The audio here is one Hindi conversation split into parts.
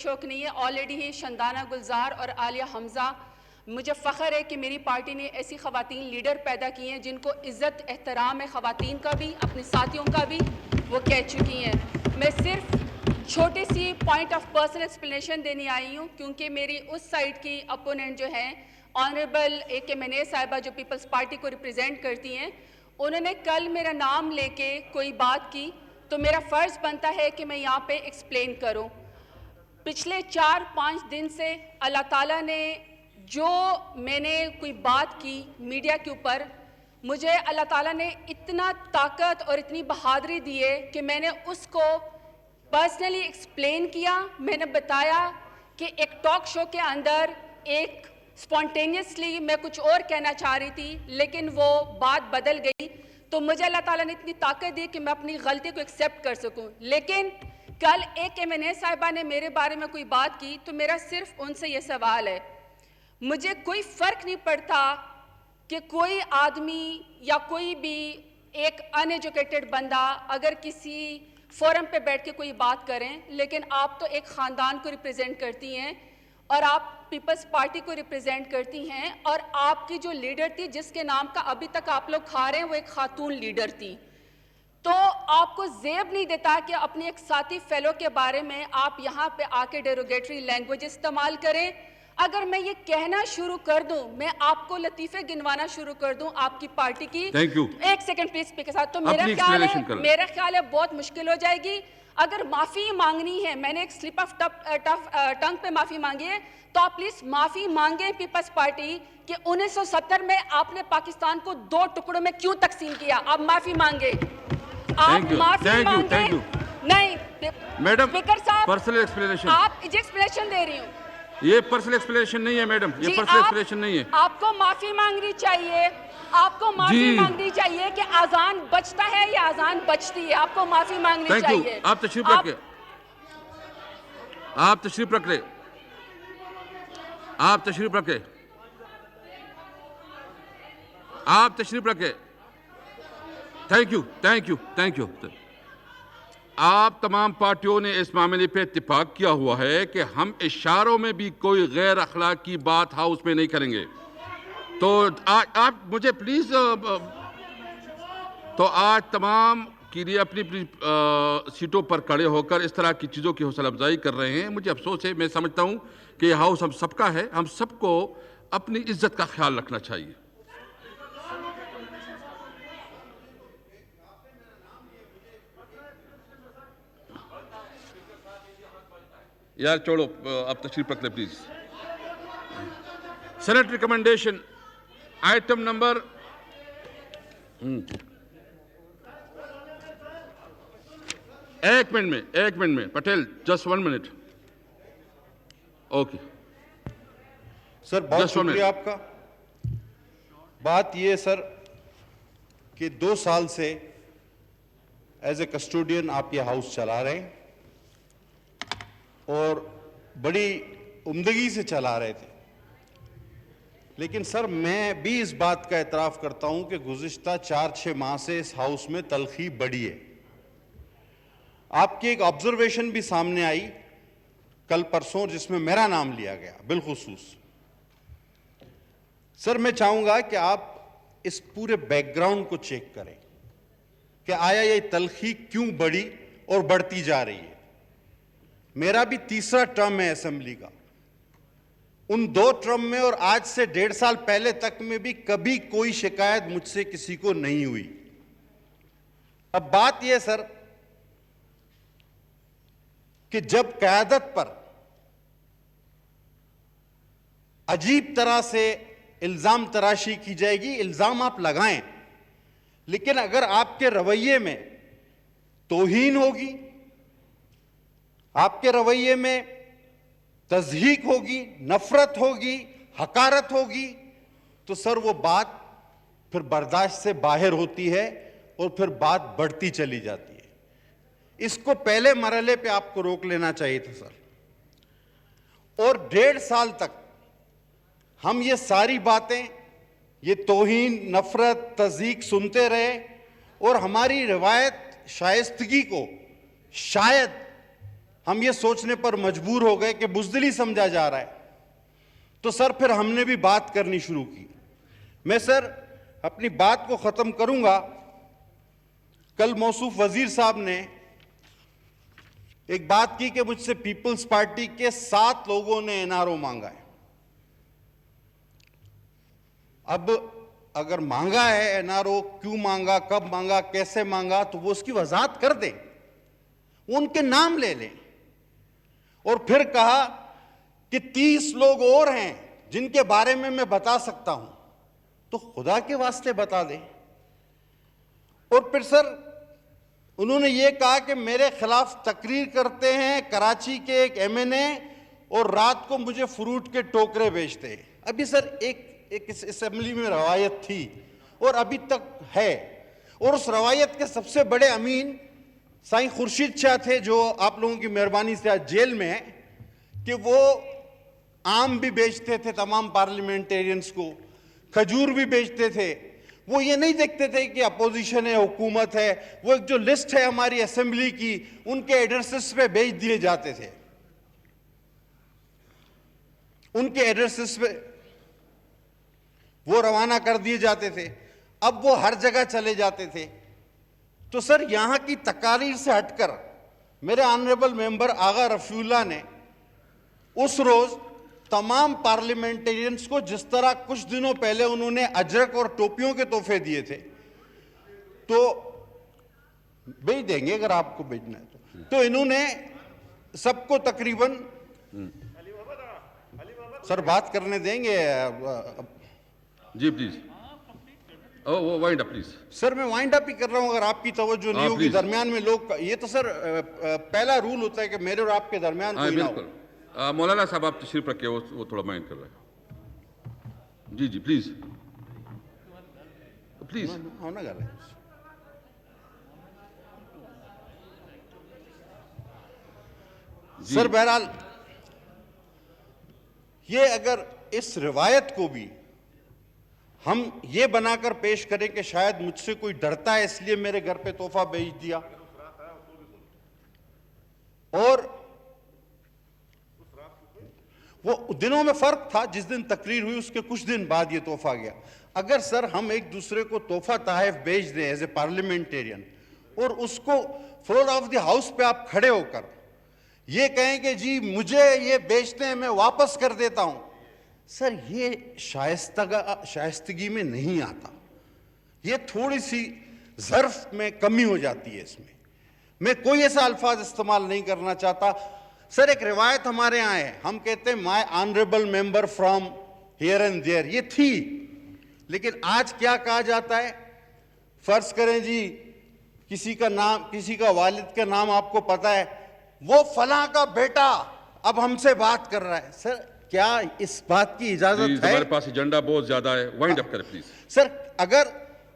शौक नहीं है। ऑलरेडी ही शंदाना गुलजार और आलिया हमजा, मुझे फ़ख्र है कि मेरी पार्टी ने ऐसी ख़वातीन लीडर पैदा की हैं जिनको इज़्ज़त एहतराम है, ख़वातीन का भी, अपने साथियों का भी, वो कह चुकी हैं। मैं सिर्फ छोटी सी पॉइंट ऑफ पर्सनल एक्सप्लेनेशन देने आई हूँ, क्योंकि मेरी उस साइड की अपोनेंट जो है ऑनरेबल AK मने साहिबा, जो पीपल्स पार्टी को रिप्रेजेंट करती हैं, उन्होंने कल मेरा नाम लेके कोई बात की, तो मेरा फ़र्ज़ बनता है कि मैं यहाँ पे एक्सप्लेन करूँ। पिछले 4-5 दिन से अल्लाह ताला ने जो मैंने कोई बात की मीडिया के ऊपर, मुझे अल्लाह ताला ने इतना ताकत और इतनी बहादुरी दी है कि मैंने उसको पर्सनली एक्सप्लेन किया। मैंने बताया कि एक टॉक शो के अंदर एक स्पॉन्टेनियसली मैं कुछ और कहना चाह रही थी, लेकिन वो बात बदल गई, तो मुझे अल्लाह ताला ने इतनी ताकत दी कि मैं अपनी गलती को एक्सेप्ट कर सकूं। लेकिन कल AK मने साहिबा ने मेरे बारे में कोई बात की, तो मेरा सिर्फ उनसे ये सवाल है, मुझे कोई फ़र्क नहीं पड़ता कि कोई आदमी या कोई भी एक अनएजुकेटेड बंदा अगर किसी फोरम पे बैठ के कोई बात करें, लेकिन आप तो एक ख़ानदान को रिप्रेजेंट करती हैं और आप पीपल्स पार्टी को रिप्रेजेंट करती हैं, और आपकी जो लीडर थी जिसके नाम का अभी तक आप लोग खा रहे हैं, वो एक खातून लीडर थी। तो आपको ज़ेब नहीं देता कि अपने एक साथी फेलो के बारे में आप यहाँ पे आके डेरोगेटरी लैंग्वेज इस्तेमाल करें। अगर मैं ये कहना शुरू कर दूं, मैं आपको लतीफ़े गिनवाना शुरू कर दूं आपकी पार्टी की, थैंक यू, एक सेकंड प्लीज स्पीकर साहब, तो मेरा ख्याल है बहुत मुश्किल हो जाएगी। अगर माफ़ी मांगनी है, मैंने एक स्लिप ऑफ टंग पे माफ़ी मांगी है, तो आप प्लीज माफ़ी मांगे पीपल्स पार्टी कि 1970 में आपने पाकिस्तान को 2 टुकड़ों में क्यों तकसीम किया। आप माफ़ी मांगे, आप माफी मांगे। नहीं मैडम, स्पीकर साहब, पर्सनल एक्सप्लेनेशन, आप एक्सप्लेनेशन दे रही हूँ, ये पर्सनल एक्सप्लेनेशन नहीं है मैडम, ये पर्सनल एक्सप्लेनेशन नहीं है। आपको माफी मांगनी चाहिए, आपको माफी मांगनी चाहिए कि अजान बचता है या अजान बचती है, आपको माफी मांगनी चाहिए। आप तशरीफ रखें, आप तशरीफ रखें, आप तशरीफ रखें, आप तशरीफ रखें। Thank you, thank you, thank you. आप तमाम पार्टियों ने इस मामले पे इत्तेफाक किया हुआ है कि हम इशारों में भी कोई गैर अखलाकी बात हाउस में नहीं करेंगे। तो आप मुझे प्लीज, तो आज तमाम के लिए अपनी अपनी सीटों पर खड़े होकर इस तरह की चीज़ों की हौसला अफजाई कर रहे हैं। मुझे अफसोस है, मैं समझता हूँ कि यह हाउस हम सबका है, हम सबको अपनी इज्जत का ख्याल रखना चाहिए। यार छोड़ो, आप तशरीफ रख ले please. Senate recommendation item number एक मिनट में Patel, just 1 minute. Okay sir, बहुत शुक्रिया आपका। बात ये सर कि 2 साल से एज ए कस्टोडियन आप ये हाउस चला रहे हैं और बड़ी उम्दगी से चला रहे थे, लेकिन सर मैं भी इस बात का एतराफ़ करता हूं कि गुज़िश्ता 4-6 माह से इस हाउस में तलखी बढ़ी है। आपकी एक ऑब्जर्वेशन भी सामने आई कल परसों, जिसमें मेरा नाम लिया गया बिलखुसूस। सर मैं चाहूंगा कि आप इस पूरे बैकग्राउंड को चेक करें कि आया ये तलखी क्यों बढ़ी और बढ़ती जा रही है। मेरा भी 3रा टर्म है असेंबली का। उन 2 टर्म में और आज से 1.5 साल पहले तक में भी कभी कोई शिकायत मुझसे किसी को नहीं हुई। अब बात यह सर कि जब क़यादत पर अजीब तरह से इल्जाम तराशी की जाएगी, इल्जाम आप लगाएं, लेकिन अगर आपके रवैये में तौहीन होगी, आपके रवैये में तज़हीक होगी, नफरत होगी, हकारत होगी, तो सर वो बात फिर बर्दाश्त से बाहर होती है और फिर बात बढ़ती चली जाती है। इसको पहले मरहले पे आपको रोक लेना चाहिए था सर। और 1.5 साल तक हम ये सारी बातें, ये तौहीन, नफरत, तज़हीक सुनते रहे और हमारी रिवायत शाइस्तगी को शायद हम ये सोचने पर मजबूर हो गए कि बुज़दिली समझा जा रहा है, तो सर फिर हमने भी बात करनी शुरू की। मैं सर अपनी बात को ख़त्म करूंगा। कल मौसूफ वजीर साहब ने एक बात की कि मुझसे पीपल्स पार्टी के 7 लोगों ने एनआरओ मांगा है। अब अगर मांगा है एनआरओ, क्यों मांगा, कब मांगा, कैसे मांगा, तो वो उसकी वजाहत कर दें, उनके नाम ले लें। और फिर कहा कि 30 लोग और हैं जिनके बारे में मैं बता सकता हूं, तो खुदा के वास्ते बता दें। और फिर सर उन्होंने ये कहा कि मेरे खिलाफ तकरीर करते हैं कराची के एक एमएनए और रात को मुझे फ्रूट के टोकरे बेचते हैं। अभी सर एक इस असेंबली में रवायत थी और अभी तक है, और उस रवायत के सबसे बड़े अमीन साईं खुर्शीद शाह थे, जो आप लोगों की मेहरबानी से आज जेल में है, कि वो आम भी बेचते थे तमाम पार्लियामेंटेरियंस को, खजूर भी बेचते थे। वो ये नहीं देखते थे कि अपोजिशन है, हुकूमत है, वो एक जो लिस्ट है हमारी असेंबली की, उनके एड्रेसेस पे भेज दिए जाते थे, उनके एड्रेसेस पे वो रवाना कर दिए जाते थे। अब वो हर जगह चले जाते थे। तो सर यहां की तकारीर से हटकर मेरे ऑनरेबल मेंबर आगा रफीउल्लाह ने उस रोज तमाम पार्लियामेंटेरियंस को, जिस तरह कुछ दिनों पहले उन्होंने अजरक और टोपियों के तोहफे दिए थे, तो भेज देंगे अगर आपको भेजना है तो इन्होंने सबको तकरीबन, सर बात करने देंगे? जी प्लीज। वो वाइंड अप प्लीज। सर मैं वाइंड अप ही कर रहा हूं, अगर आपकी तवज्जो नहीं होगी। दरमियान में लोग, ये तो सर पहला रूल होता है कि मेरे और आपके दरमियान कोई ना हो। मौलाना साहब आप तशरीफ रखिए, वो थोड़ा माइंड कर रहे हैं। जी जी प्लीज प्लीज होना कर रहे हैं। सर बहरहाल ये अगर इस रिवायत को भी हम ये बनाकर पेश करें कि शायद मुझसे कोई डरता है इसलिए मेरे घर पे तोहफा भेज दिया, और वो दिनों में फर्क था, जिस दिन तकरीर हुई उसके कुछ दिन बाद ये तोहफा गया। अगर सर हम एक दूसरे को तोहफा तहफ भेज दें एज ए पार्लियामेंटेरियन, और उसको फ्लोर ऑफ द हाउस पे आप खड़े होकर ये कहें कि जी मुझे ये बेचते हैं, मैं वापस कर देता हूं, सर ये शाइस्तगी में नहीं आता। ये थोड़ी सी ज़र्फ में कमी हो जाती है इसमें। मैं कोई ऐसा अल्फाज इस्तेमाल नहीं करना चाहता। सर एक रिवायत हमारे यहाँ है, हम कहते हैं my honourable member from here and there, ये थी, लेकिन आज क्या कहा जाता है? फर्ज करें जी किसी का नाम, किसी का वालिद का नाम आपको पता है, वो फलां का बेटा अब हमसे बात कर रहा है। सर क्या इस बात की इजाजत है? हमारे पास एजेंडा बहुत ज्यादा है, वाइंड अप करें प्लीज। सर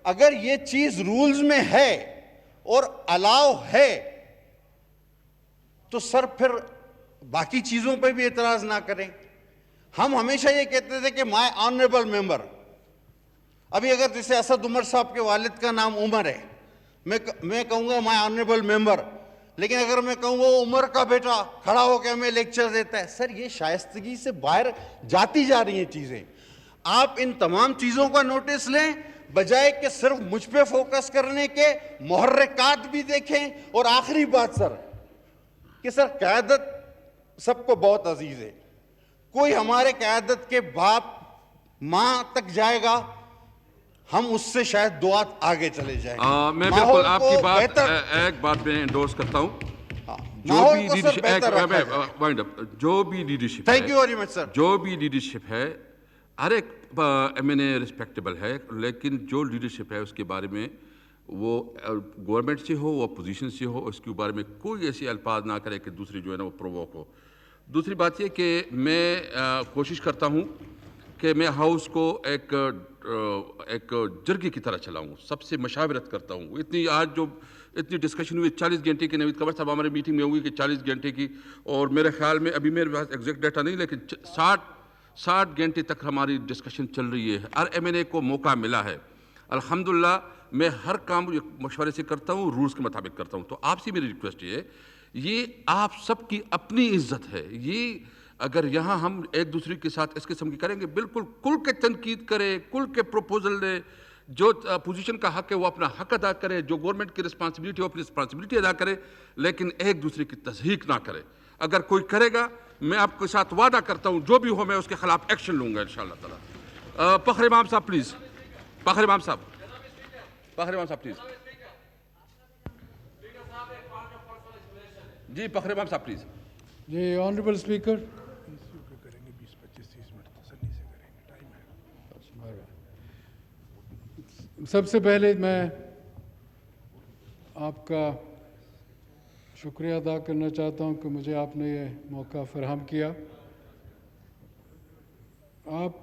अगर ये चीज रूल्स में है और अलाउ है, तो सर फिर बाकी चीजों पे भी एतराज ना करें। हम हमेशा ये कहते थे कि माय ऑनरेबल मेंबर, अभी अगर जैसे असद उमर साहब के वालिद का नाम उमर है, मैं कहूंगा माय ऑनरेबल मेंबर, लेकिन अगर मैं कहूंगा उमर का बेटा खड़ा होकर हमें लेक्चर देता है, सर ये शाइस्तगी से बाहर जाती जा रही हैं चीजें। आप इन तमाम चीजों का नोटिस लें, बजाय कि सिर्फ मुझ पे फोकस करने के, मुहर्रिकात भी देखें। और आखिरी बात सर, कि सर क़यादत सबको बहुत अजीज है, कोई हमारे क़यादत के बाप माँ तक जाएगा, हम उससे शायद दुआ आगे चले जाएंगे। मैं बिल्कुल आपकी बात एक बात में एंडोर्स करता हूँ। जो भी leadership, thank you very much sir, जो भी लीडरशिप है, हर एक एमएनए रिस्पेक्टेबल है, लेकिन जो लीडरशिप है उसके बारे में, वो गवर्नमेंट से हो, वो अपोजिशन से हो, उसके बारे में कोई ऐसे अल्फाज ना करे कि दूसरी जो है ना वो प्रोवोक हो। दूसरी बात ये कि मैं कोशिश करता हूँ कि मैं हाउस को एक जर्गे की तरह चलाऊँ, सबसे मशावरत करता हूँ। आज जो इतनी डिस्कशन हुई 40 घंटे की, नवीद कबर साहब हमारे मीटिंग में हुई कि 40 घंटे की, और मेरे ख्याल में अभी मेरे पास एग्जैक्ट डाटा नहीं, लेकिन 60 घंटे तक हमारी डिस्कशन चल रही है। हर एमएनए को मौका मिला है अल्हम्दुलिल्लाह। मैं हर काम मशवरे से करता हूँ, रूल्स के मुताबिक करता हूँ। तो आपसे मेरी रिक्वेस्ट ये है ये आप सबकी अपनी इज्जत है। ये अगर यहाँ हम एक दूसरे के साथ इस किस्म की करेंगे, बिल्कुल खुल के तनकीद करें, खुल के प्रपोजल दें, जो पोजीशन का हक है वो अपना हक अदा करे, जो गवर्नमेंट की रिस्पांसिबिलिटी है वो अपनी रिस्पांसिबिलिटी अदा करे, लेकिन एक दूसरे की तज़हीक ना करे। अगर कोई करेगा, मैं आपके साथ वादा करता हूँ जो भी हो मैं उसके खिलाफ एक्शन लूंगा इंशाअल्लाह ताला। फ़खर इमाम साहब प्लीज़, फ़खर इमाम साहब, फ़खर इमाम साहब प्लीज़, जी फ़खर इमाम साहब प्लीज़। जी ऑनरेबल स्पीकर, सबसे पहले मैं आपका शुक्रिया अदा करना चाहता हूं कि मुझे आपने ये मौका फराहम किया। आप